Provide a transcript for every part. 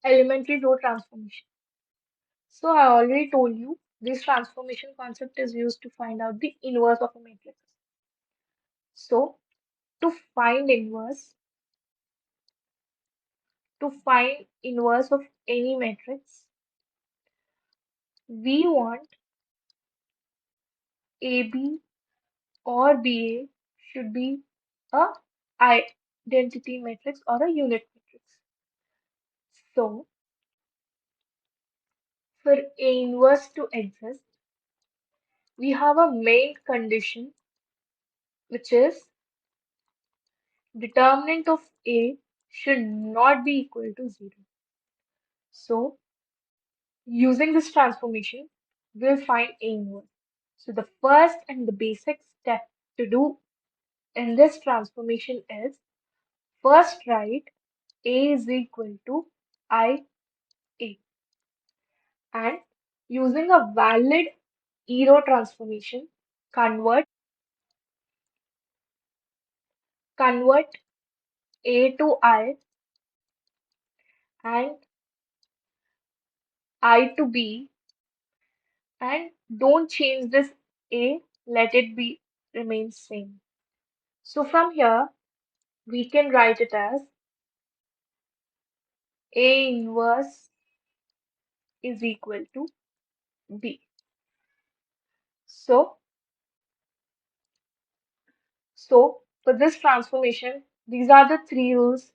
elementary row transformation. So I already told you this transformation concept is used to find out the inverse of a matrix. So to find inverse, of any matrix, we want AB or BA should be a identity matrix or a unit matrix. So for A inverse to exist, we have a main condition which is determinant of A should not be equal to 0. So using this transformation, we'll find A inverse. So the first and the basic step to do in this transformation is first write A is equal to IA, and using a valid row transformation, convert A to I and I to B, and don't change this A, let it be remain same. So from here we can write it as A inverse is equal to B. So, for this transformation, these are the three rules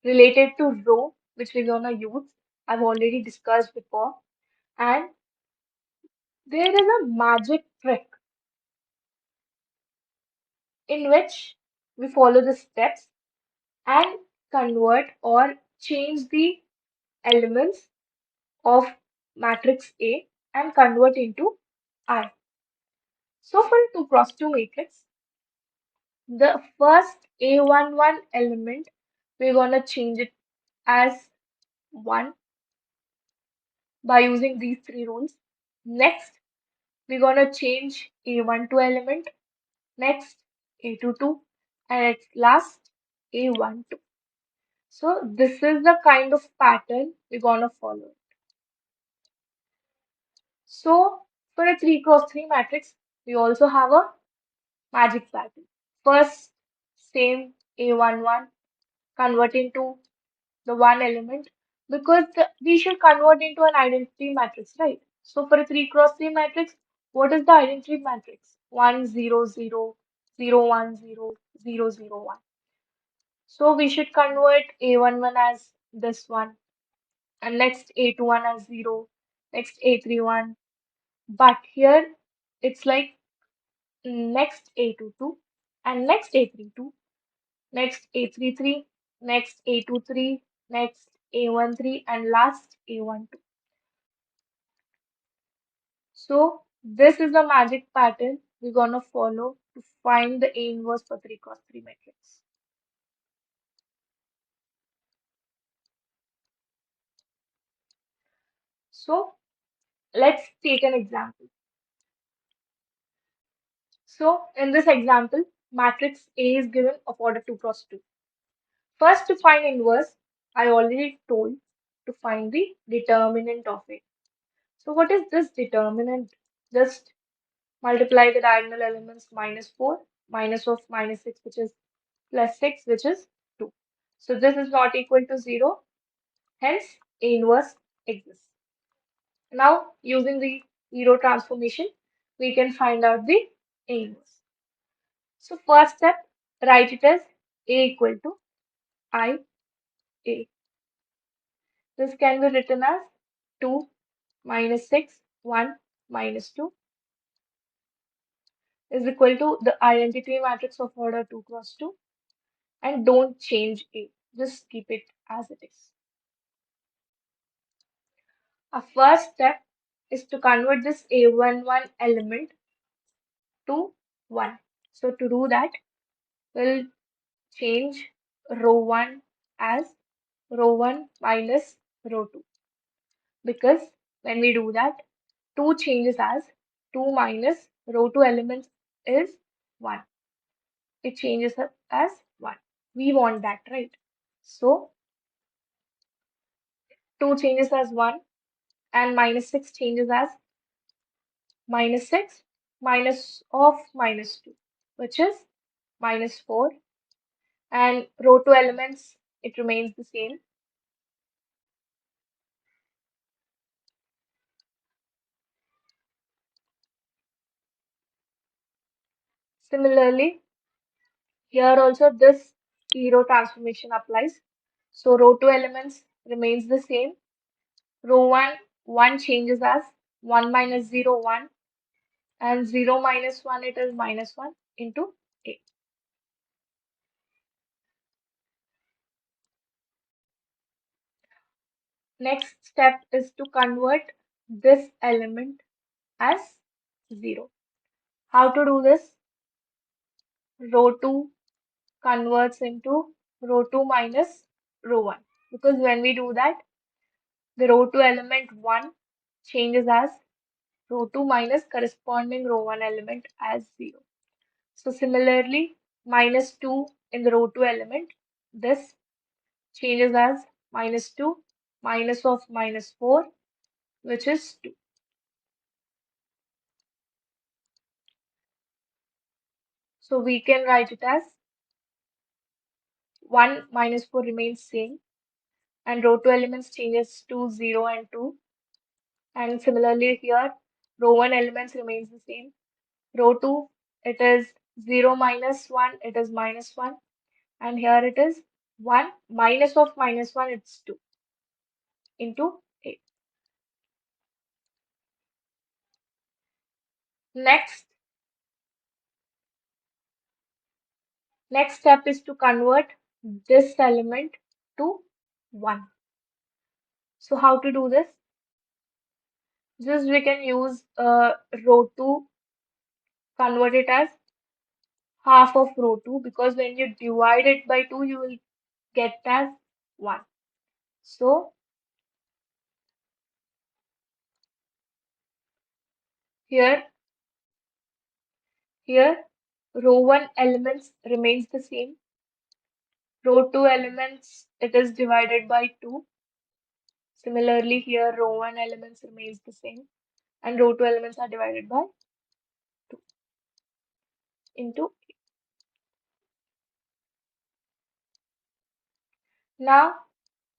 related to row which we're gonna use. I've already discussed before, and there is a magic trick in which we follow the steps and convert or change the elements of matrix A and convert into I. So for a 2 cross 2 matrix, the first A11 element, we're gonna change it as 1 by using these three rules. Next, we're gonna change A12 element. Next, A22, and at last, A12. So this is the kind of pattern we're gonna follow. So for a 3 cross 3 matrix, we also have a magic pattern. First, same A11 convert into the one element, because we should convert into an identity matrix, right? So for a 3 cross 3 matrix, what is the identity matrix? 1 0 0 0 1 0 0 0 1. So we should convert A11 as this one, and next A21 as 0, next A31. But here it's like next A22 and next A32, next A33, next A23, next A13, and last A12. So this is the magic pattern we're gonna follow to find the A inverse for 3 cross 3 matrix. So let's take an example. So in this example, matrix A is given of order 2 cross 2. First, to find inverse, I already told to find the determinant of it. So what is this determinant? Just multiply the diagonal elements -4, minus of -6, which is +6, which is 2. So this is not equal to 0, hence A inverse exists. Now, using the zero transformation, we can find out the A inverse. So first step, write it as A equal to IA. This can be written as 2 minus 6, 1 minus 2 is equal to the identity matrix of order 2 cross 2, and don't change A. Just keep it as it is. Our first step is to convert this A11 element to 1. So to do that, we'll change row 1 as row 1 minus row 2, because when we do that, 2 changes as 2 minus row 2 elements is 1. It changes as 1. We want that, right? So 2 changes as 1, and minus 6 changes as minus 6 minus of minus 2, which is minus 4. And row 2 elements, it remains the same. Similarly, here also this zero transformation applies. So row 2 elements remains the same. Row 1, 1 changes as 1 minus 0, 1, and 0 minus 1, it is minus 1 into A. Next step is to convert this element as 0. How to do this? Row 2 converts into row 2 minus row 1. Because when we do that, the row 2 element 1 changes as row 2 minus corresponding row 1 element as 0. So similarly, minus 2 in the row 2 element, this changes as minus 2 minus of minus 4, which is 2. So we can write it as 1 minus 4 remains same, and row 2 elements changes to 0 and 2. And similarly here, row 1 elements remains the same. Row 2, it is 0 minus 1, it is minus 1. And here it is 1 minus of minus 1, it's 2 into A. Next, next step is to convert this element to 1. So how to do this? Just we can use row 2, convert it as half of row 2, because when you divide it by 2, you will get as 1. So here, here row 1 elements remains the same. Row 2 elements, it is divided by 2. Similarly, here row 1 elements remains the same, and row 2 elements are divided by 2 into. Now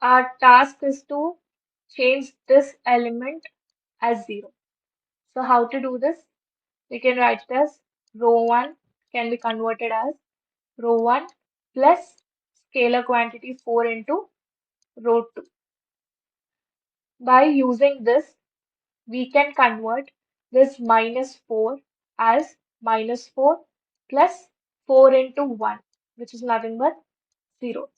our task is to change this element as 0. So how to do this? We can write it as row 1 can be converted as row 1 plus scalar quantity 4 into row 2. By using this, we can convert this minus 4 as minus 4 plus 4 into 1, which is nothing but 0.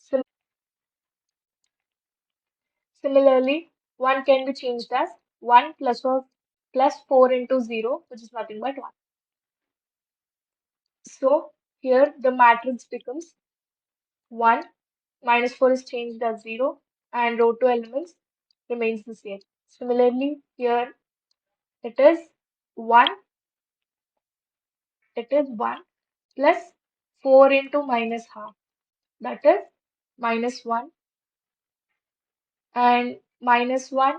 Similarly, 1 can be changed as 1 plus 4 into 0, which is nothing but 1. So here the matrix becomes 1, minus 4 is changed as 0, and row 2 elements remains the same. Similarly, here it is 1, it is 1 plus 4 into minus half, that is minus 1, and minus 1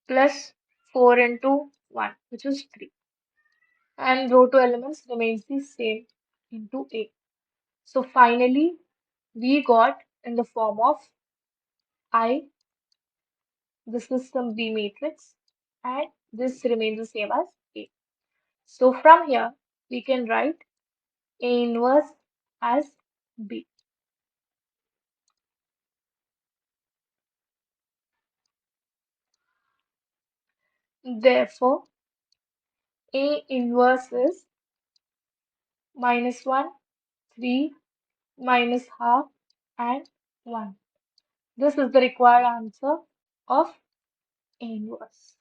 plus 4 into 1, which is 3. And row 2 elements remains the same into A. So finally, we got in the form of I, this is some B matrix, and this remains the same as A. So from here, we can write A inverse as B. Therefore, A inverse is minus 1, 3, minus half, and 1. This is the required answer of A inverse.